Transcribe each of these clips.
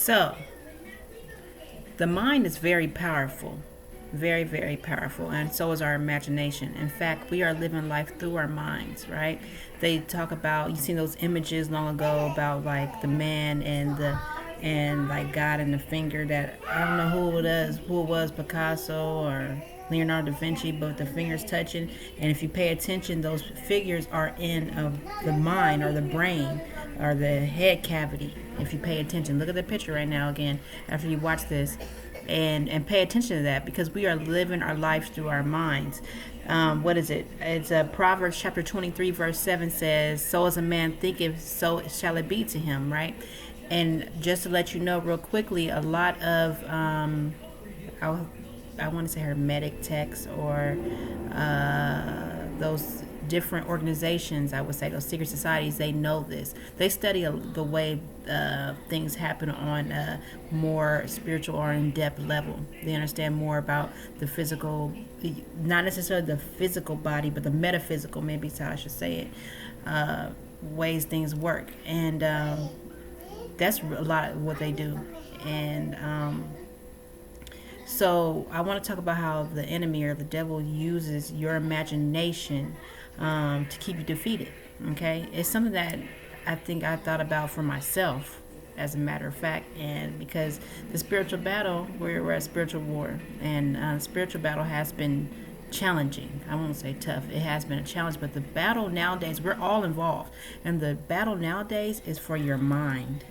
So, the mind is very powerful. Very, very powerful. And so is our imagination. In fact, we are living life through our minds, right? They talk about, you seen those images long ago about like the man and like God and the finger, that I don't know who it was, Picasso or Leonardo da Vinci, but the fingers touching. And if you pay attention, those figures are in the mind or the brain or the head cavity. If you pay attention, look at the picture right now again after you watch this, and pay attention to that, because we are living our lives through our minds. What is it? It's Proverbs chapter 23 verse 7 says, "So as a man thinketh, so shall it be to him." Right? And just to let you know real quickly, a lot of I want to say hermetic texts or those different organizations, I would say those secret societies, they know this. They study the way things happen on a more spiritual or in-depth level. They understand more about the physical, not necessarily the physical body, but the metaphysical, maybe is how I should say it, ways things work. And that's a lot of what they do. And so I want to talk about how the enemy or the devil uses your imagination to keep you defeated. Okay, it's something that I think I thought about for myself, as a matter of fact, and because the spiritual battle, we're at spiritual war, and spiritual battle has been challenging. I won't say tough. It has been a challenge, but the battle nowadays, we're all involved, and the battle nowadays is for your mind.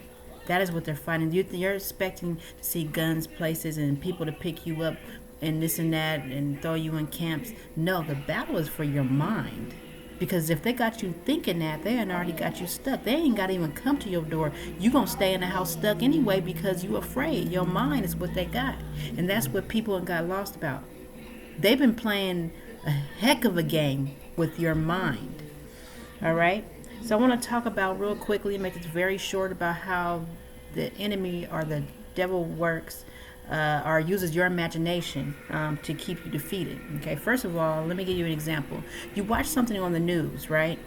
That is what they're fighting. You're expecting to see guns places and people to pick you up and this and that and throw you in camps. No, the battle is for your mind. Because if they got you thinking that, they already got you stuck. They ain't got to even come to your door. You going to stay in the house stuck anyway because you afraid. Your mind is what they got. And that's what people got lost about. They've been playing a heck of a game with your mind. All right? So I want to talk about real quickly, make this very short, about how the enemy or the devil works or uses your imagination to keep you defeated. Okay, first of all, let me give you an example. You watch something on the news, right?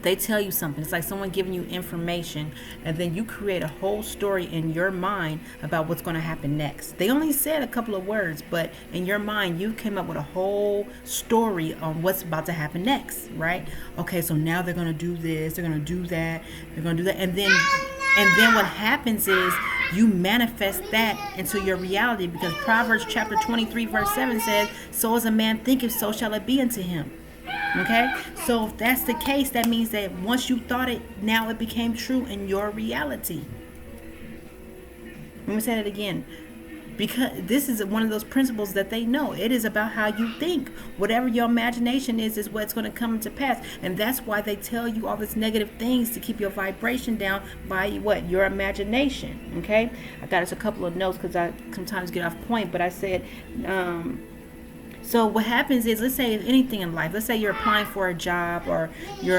They tell you something. It's like someone giving you information, and then you create a whole story in your mind about what's going to happen next. They only said a couple of words, but in your mind, you came up with a whole story on what's about to happen next, right? Okay, so now they're going to do this, they're going to do that, they're going to do that, and then what happens is you manifest that into your reality, because Proverbs chapter 23 verse 7 says, "So as a man thinketh, so shall it be unto him." Okay, so if that's the case, that means that once you thought it, now it became true in your reality. Let me say that again, because this is one of those principles that they know. It is about how you think. Whatever your imagination is what's going to come to pass. And that's why they tell you all these negative things to keep your vibration down by what? Your imagination. Okay, I got us a couple of notes because I sometimes get off point, but I said so what happens is, let's say anything in life, let's say you're applying for a job, or you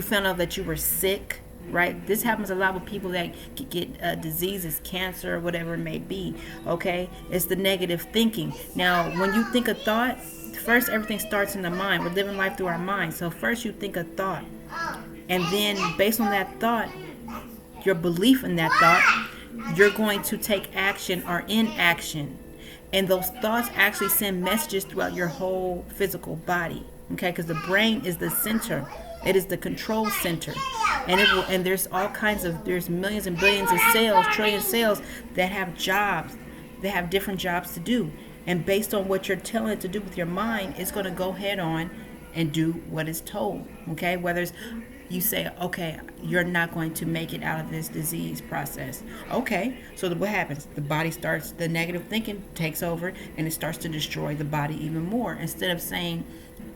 found out that you were sick, right? This happens a lot with people that get diseases, cancer, or whatever it may be. Okay, it's the negative thinking. Now, when you think a thought, first everything starts in the mind. We're living life through our mind. So first you think a thought, and then based on that thought, your belief in that thought, you're going to take action or inaction. And those thoughts actually send messages throughout your whole physical body. Okay, because the brain is the center. It is the control center. And there's all kinds of, there's millions and billions of cells, trillion cells that have jobs. They have different jobs to do. And based on what you're telling it to do with your mind, it's going to go head on and do what it's told. Okay, whether it's you say, okay, you're not going to make it out of this disease process. Okay, so what happens? The body starts, the negative thinking takes over, and it starts to destroy the body even more. Instead of saying,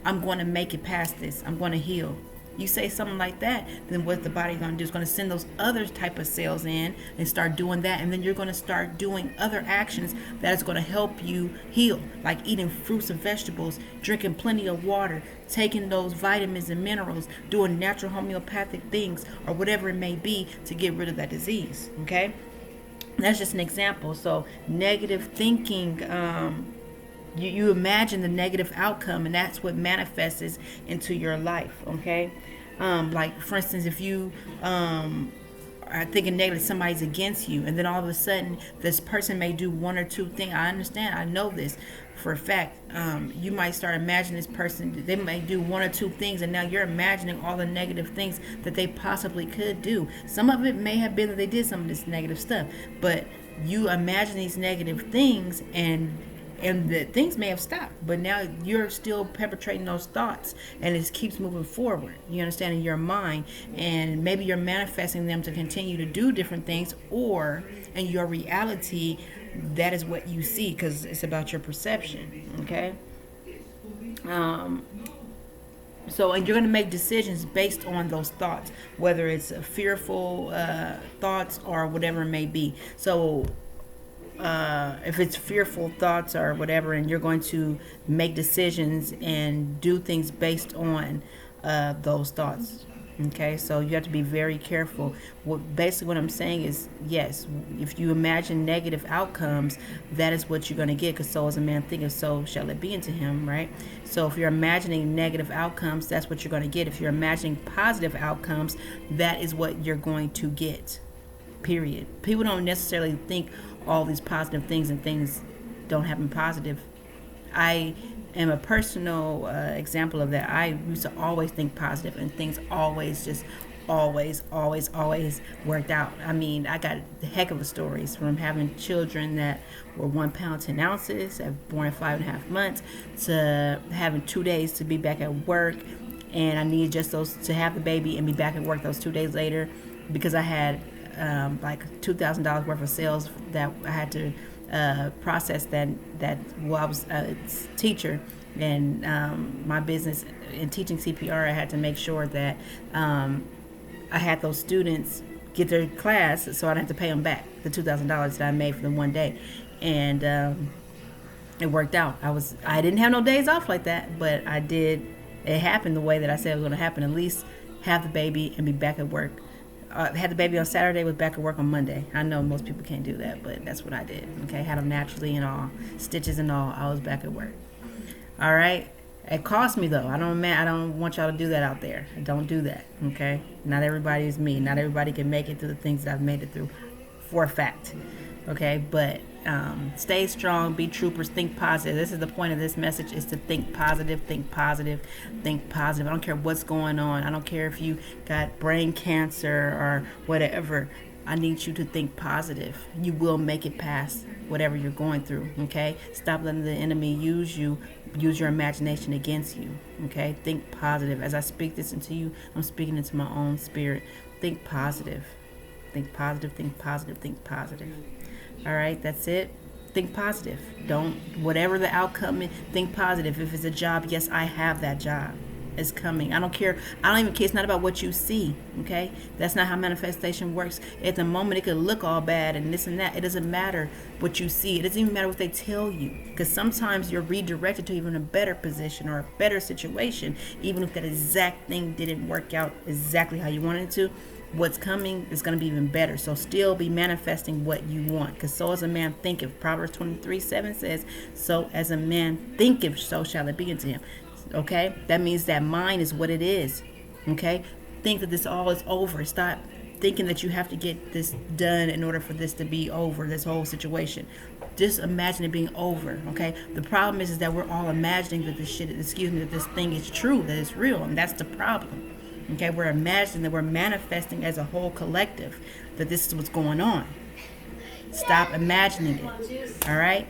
I'm going to make it past this, I'm going to heal. You say something like that, then what the body's going to do is going to send those other type of cells in and start doing that, and then you're going to start doing other actions that is going to help you heal, like eating fruits and vegetables, drinking plenty of water, taking those vitamins and minerals, doing natural homeopathic things, or whatever it may be to get rid of that disease. Okay, that's just an example. So negative thinking, you imagine the negative outcome, and that's what manifests into your life. Okay, like for instance, if you are thinking negative, somebody's against you, and then all of a sudden this person may do one or two things. I understand, I know this for a fact. You might start imagining this person, they may do one or two things, and now you're imagining all the negative things that they possibly could do. Some of it may have been that they did some of this negative stuff, but you imagine these negative things, and the things may have stopped, but now you're still perpetrating those thoughts, and it keeps moving forward, you understand, in your mind, and maybe you're manifesting them to continue to do different things, or in your reality, that is what you see, because it's about your perception. Okay. So, and you're going to make decisions based on those thoughts, whether it's fearful thoughts or whatever it may be. So if it's fearful thoughts or whatever, and you're going to make decisions and do things based on those thoughts. Okay, so you have to be very careful. Basically what I'm saying is, yes, if you imagine negative outcomes, that is what you're going to get, because so as a man thinketh, so shall it be unto him, right? So if you're imagining negative outcomes, that's what you're going to get. If you're imagining positive outcomes, that is what you're going to get, period. People don't necessarily think all these positive things, and things don't happen positive. I am a personal example of that. I used to always think positive, and things always just always worked out. I mean, I got the heck of a stories from having children that were 1 pound 10 ounces, born at 5.5 months, to having 2 days to be back at work, and I needed just those to have the baby and be back at work those 2 days later, because I had like $2,000 worth of sales that I had to process. That well, I was a teacher, and my business in teaching CPR, I had to make sure that I had those students get their class, so I didn't have to pay them back the $2,000 that I made for them one day, and it worked out. I didn't have no days off like that, but I did. It happened the way that I said it was going to happen. At least have the baby and be back at work. Had the baby on Saturday, was back at work on Monday. I know most people can't do that, but that's what I did. Okay, had them naturally and all, stitches and all. I was back at work. All right. It cost me though. I don't want y'all to do that out there. Don't do that. Okay. Not everybody is me. Not everybody can make it through the things that I've made it through, for a fact. Okay, but stay strong, be troopers, think positive. This is the point of this message, is to think positive, think positive, think positive. I don't care what's going on. I don't care if you got brain cancer or whatever. I need you to think positive. You will make it past whatever you're going through. Okay, stop letting the enemy use your imagination against you. Okay, think positive. As I speak this into you, I'm speaking into my own spirit. Think positive. Think positive, think positive, think positive. All right, that's it. Think positive. Don't, whatever the outcome is, think positive. If it's a job, yes, I have that job. It's coming. I don't care. I don't even care. It's not about what you see. Okay, that's not how manifestation works. At the moment, it could look all bad and this and that. It doesn't matter what you see. It doesn't even matter what they tell you, because sometimes you're redirected to even a better position or a better situation, even if that exact thing didn't work out exactly how you wanted it to. What's coming is going to be even better. So still be manifesting what you want, because so as a man thinketh. Proverbs 23:7 says, so as a man thinketh, so shall it be unto him. Okay, that means that mind is what it is. Okay, think that this all is over. Stop thinking that you have to get this done in order for this to be over, this whole situation. Just imagine it being over. Okay, the problem is that we're all imagining that that this thing is true, that it's real, and that's the problem. Okay, we're imagining that we're manifesting as a whole collective, that this is what's going on. Stop imagining it. All right?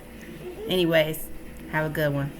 Anyways, have a good one.